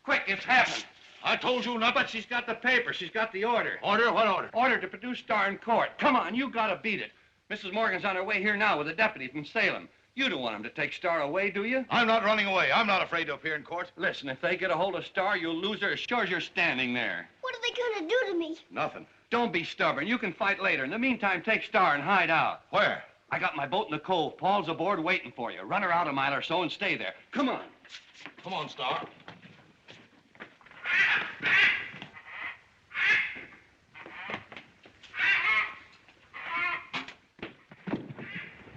Quick, it's happened. I told you not, but she's got the paper. She's got the order. Order? What order? Order to produce Star in court. Come on, you gotta beat it. Mrs. Morgan's on her way here now with a deputy from Salem. You don't want him to take Star away, do you? I'm not running away. I'm not afraid to appear in court. Listen, if they get a hold of Star, you'll lose her as sure as you're standing there. What are they going to do to me? Nothing. Don't be stubborn. You can fight later. In the meantime, take Star and hide out. Where? I got my boat in the cove. Paul's aboard waiting for you. Run her out a mile or so and stay there. Come on. Come on, Star.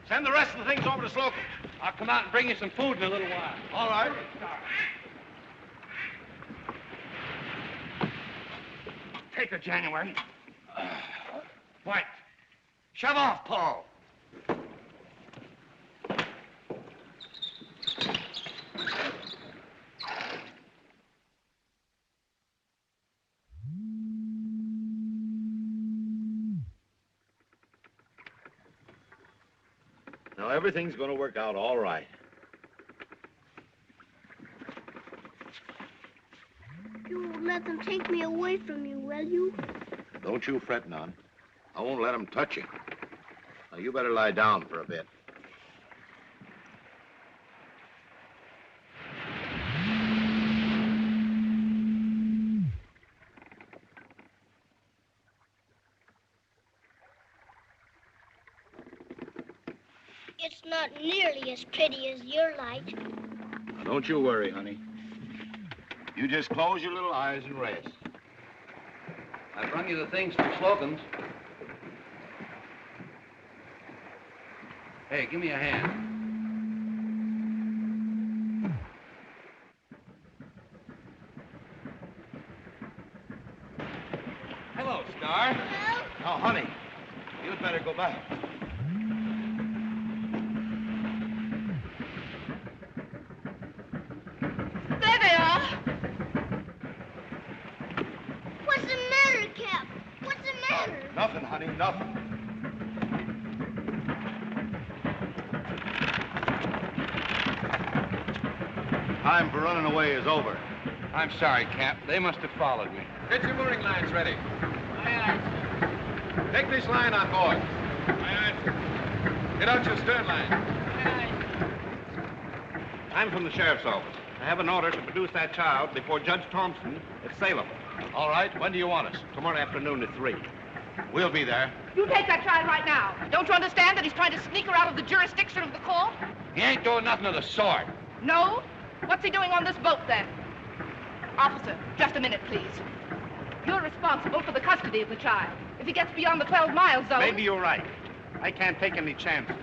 Send the rest of the things over to Slocum. I'll come out and bring you some food in a little while. All right. Take her, January. What? Shove off, Paul. Now, everything's going to work out all right. You won't let them take me away from you, will you? Don't you fret none. I won't let them touch you. Now, you better lie down for a bit. It's not nearly as pretty as your light. Now, don't you worry, honey. You just close your little eyes and rest. I brung you the things from Slocum's. Hey, give me a hand. Hello, Star. Hello? Now, honey, you'd better go back. There they are. What's the matter, Cap? What's the matter? Nothing, honey, nothing. Time for running away is over. I'm sorry, Cap. They must have followed me. Get your mooring lines ready. Aye, aye. Take this line on board. Get out your stern line. I'm from the sheriff's office. I have an order to produce that child before Judge Thompson at Salem. All right, when do you want us? Tomorrow afternoon at 3. We'll be there. You take that child right now. Don't you understand that he's trying to sneak her out of the jurisdiction of the court? He ain't doing nothing of the sort. No? What's he doing on this boat, then? Officer, just a minute, please. You're responsible for the custody of the child. If he gets beyond the 12-mile zone... Maybe you're right. I can't take any chances.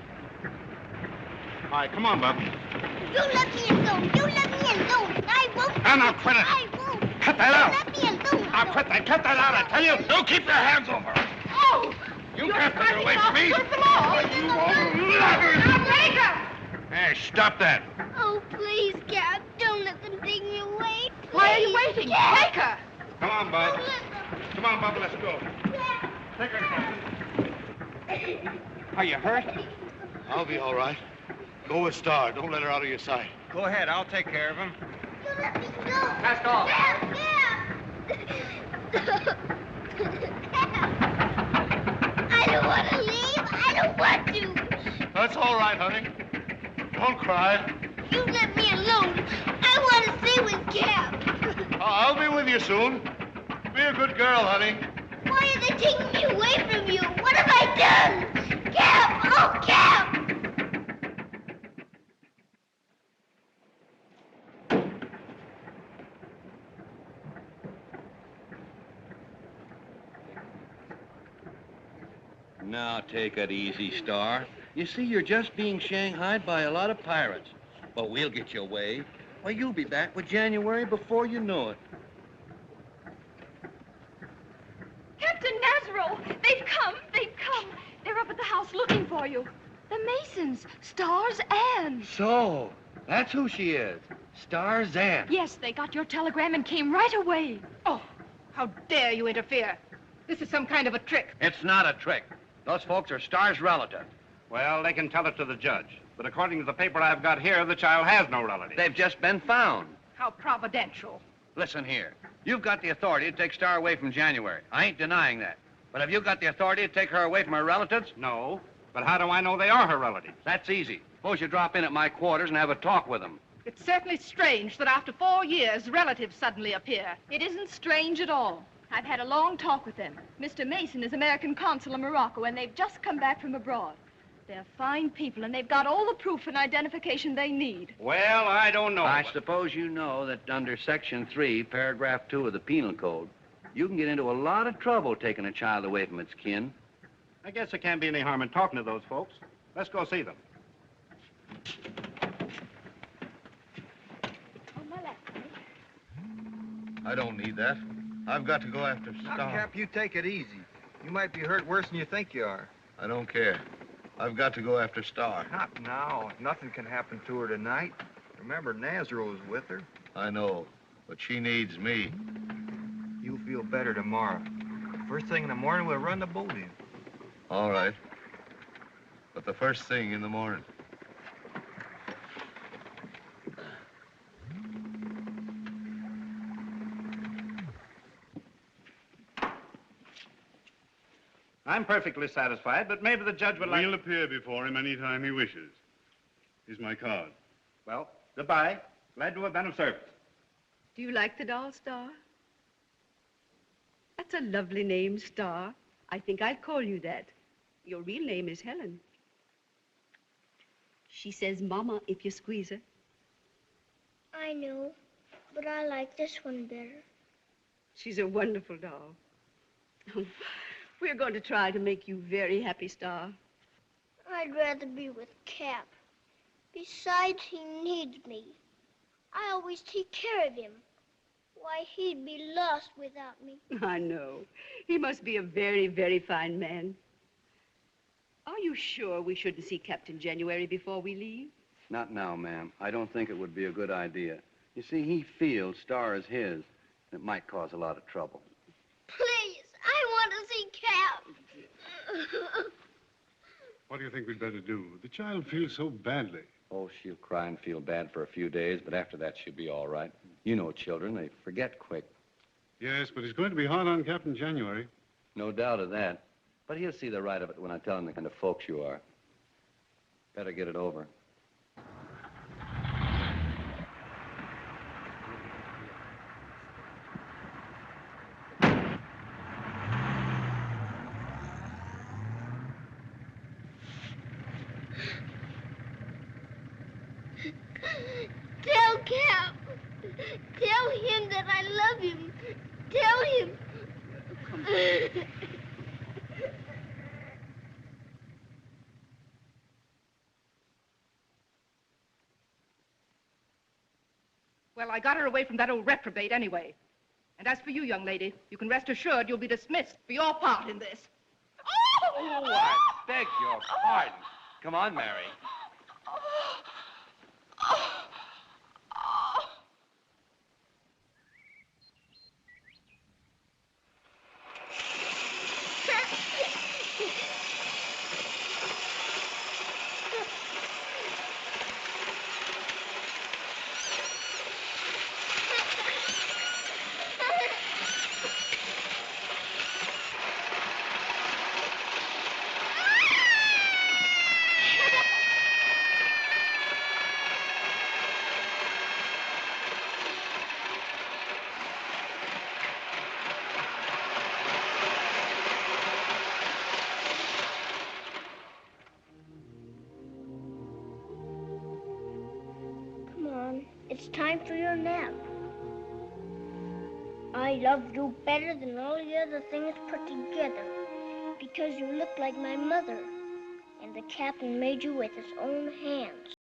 All right, come on, Bub. You let me alone. You let me alone. I won't. No, no, quit it. I won't. Cut that out. Let me alone. Now, quit that. Cut that out, I tell you. Don't keep your hands over her. Oh! You You're can't take her fighting away off from me. good from all. You won't let her. Now take her! Hey, stop that. Oh, please, Cap. Don't let them take me away. Please. Why are you waiting? Cap. Take her! Come on, Bub. Don't let them. Come on, Bub, let's go. Cap. Take her, Captain. Are you hurt? I'll be all right. Go with Star. Don't let her out of your sight. Go ahead, I'll take care of him. You let me go. Cast off. Cap. Cap. I don't want to leave. I don't want to. That's all right, honey. Don't cry. You let me alone. I want to stay with Cap. I'll be with you soon. Be a good girl, honey. Why are they taking me away from you? What have I done? Cap! Oh, Cap! Now, take it easy, Star. You see, you're just being shanghaied by a lot of pirates. But we'll get you away. Why, you'll be back with January before you know it. Captain Nazaro! They've come! They've come! They're up at the house looking for you. The Masons, Star's Anne. So, that's who she is. Star Zan. Yes, they got your telegram and came right away. Oh, how dare you interfere? This is some kind of a trick. It's not a trick. Those folks are Star's relative. Well, they can tell it to the judge. But according to the paper I've got here, the child has no relative. They've just been found. How providential. Listen here. You've got the authority to take Star away from January. I ain't denying that. But have you got the authority to take her away from her relatives? No. But how do I know they are her relatives? That's easy. Suppose you drop in at my quarters and have a talk with them. It's certainly strange that after 4 years, relatives suddenly appear. It isn't strange at all. I've had a long talk with them. Mr. Mason is American consul in Morocco, and they've just come back from abroad. They're fine people, and they've got all the proof and identification they need. Well, I don't know. I suppose you know that under Section 3, Paragraph 2 of the Penal Code, you can get into a lot of trouble taking a child away from its kin. I guess there can't be any harm in talking to those folks. Let's go see them. On my left, I don't need that. I've got to go after Now, Star. Cap, you take it easy. You might be hurt worse than you think you are. I don't care. I've got to go after Star. Not now. Nothing can happen to her tonight. Remember, Nazaro's with her. I know, but she needs me. You'll feel better tomorrow. First thing in the morning, we'll run the boat in. All right. But the first thing in the morning. I'm perfectly satisfied, but maybe the judge would like... We'll appear before him any time he wishes. Here's my card. Well, goodbye. Glad to have been of service. Do you like the doll, Star? That's a lovely name, Star. I think I'd call you that. Your real name is Helen. She says Mama if you squeeze her. I know, but I like this one better. She's a wonderful doll. We're going to try to make you very happy, Star. I'd rather be with Cap. Besides, he needs me. I always take care of him. Why, he'd be lost without me. I know. He must be a very, very fine man. Are you sure we shouldn't see Captain January before we leave? Not now, ma'am. I don't think it would be a good idea. You see, he feels Star is his. It might cause a lot of trouble. Please, I want to see Cap. What do you think we'd better do? The child feels so badly. Oh, she'll cry and feel bad for a few days, but after that, she'll be all right. You know children, they forget quick. Yes, but it's going to be hard on Captain January. No doubt of that. But he'll see the right of it when I tell him the kind of folks you are. Better get it over. Tell Cap. Tell him that I love him. Tell him. Well, I got her away from that old reprobate anyway. And as for you, young lady, you can rest assured you'll be dismissed for your part in this. Oh, I beg your pardon. Come on, Mary. Come on, it's time for your nap. I love you better than all the other things put together Because you look like my mother. And the captain made you with his own hands.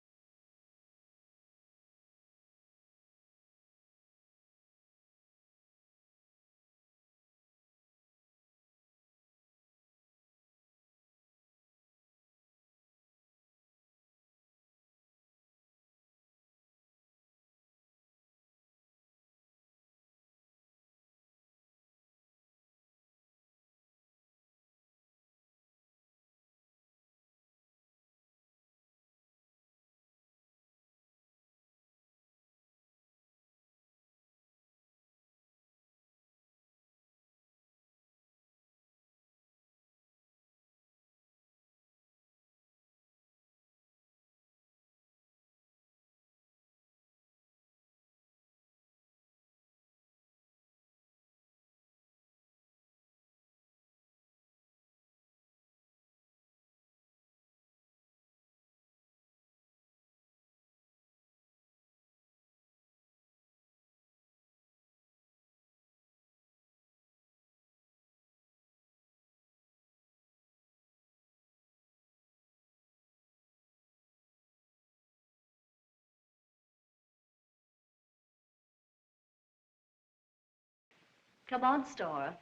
Come on, Star.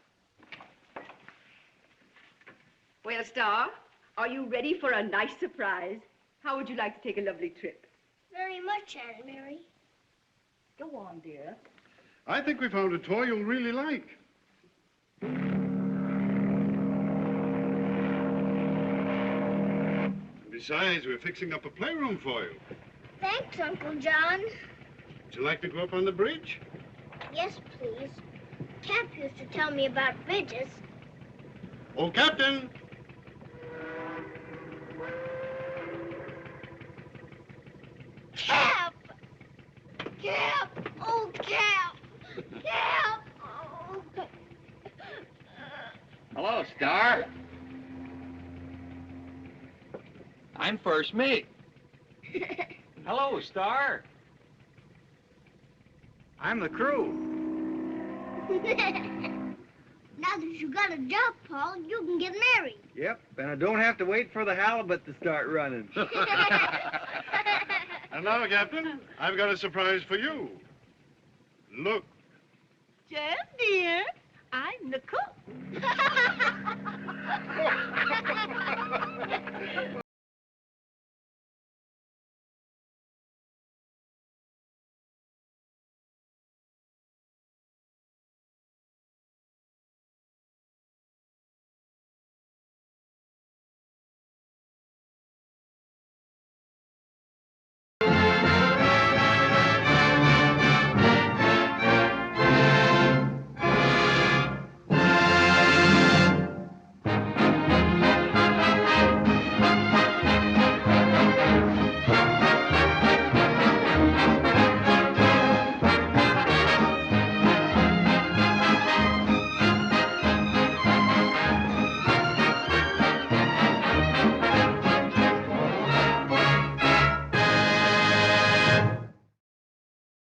Well, Star, are you ready for a nice surprise? How would you like to take a lovely trip? Very much, Aunt Mary. Go on, dear. I think we found a toy you'll really like. Besides, we're fixing up a playroom for you. Thanks, Uncle John. Would you like to go up on the bridge? Yes, please. Cap used to tell me about bridges. Oh, Captain! Cap! Cap! Oh, Cap! Cap! Oh. Hello, Star. I'm first mate. Hello, Star. I'm the crew. Now that you got a job, Paul, you can get married. Yep, and I don't have to wait for the halibut to start running. And now, Captain, I've got a surprise for you. Look. Jeff, dear, I'm the cook.